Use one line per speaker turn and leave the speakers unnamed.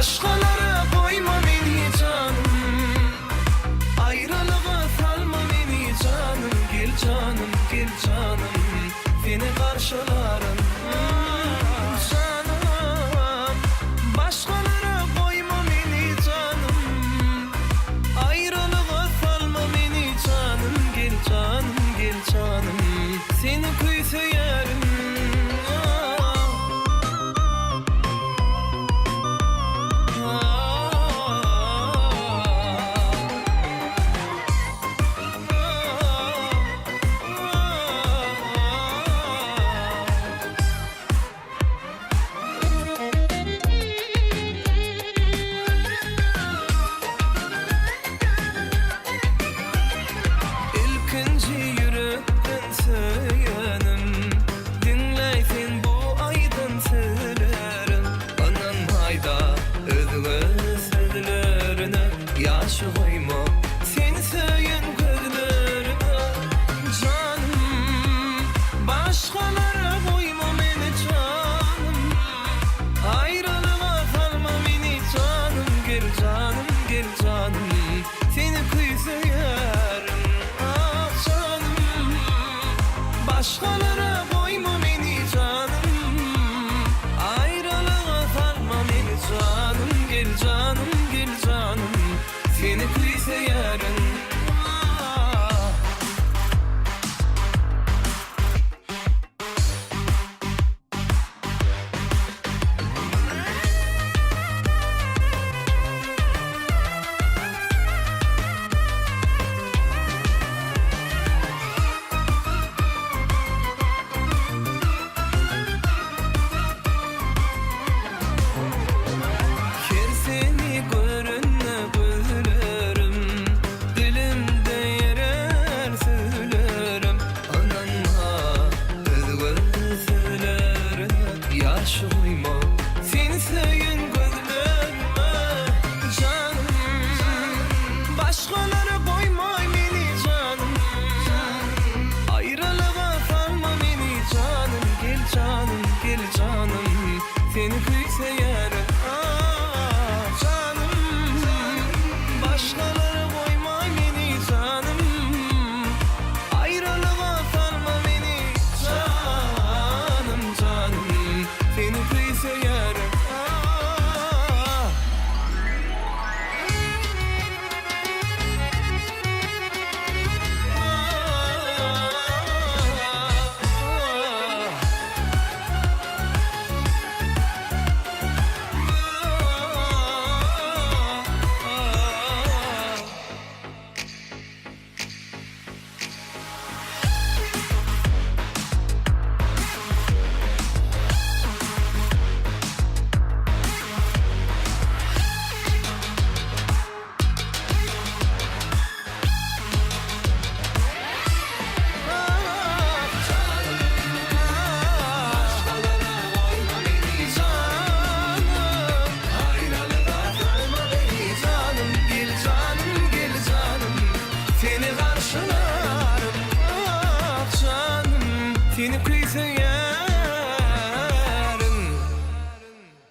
Başkalara koyma beni canım, ayrılığa salma beni canım. Gel canım, gel canım, seni karşılarım canım. Başkalara koyma beni canım, ayrılığa salma beni canım. Gel canım, gel canım, seni kıyseyerim. İlkinci yürekten söylenim, dinleysin bu aydın sözlerim. Anan hayda özgü sözlerine, yaşı koyma sen söyleyen gözlerine. Canım, başkalara koyma beni canım, ayrılığa salma beni canım. Gel canım, gel canım, seni kıyseyerim. Başkalara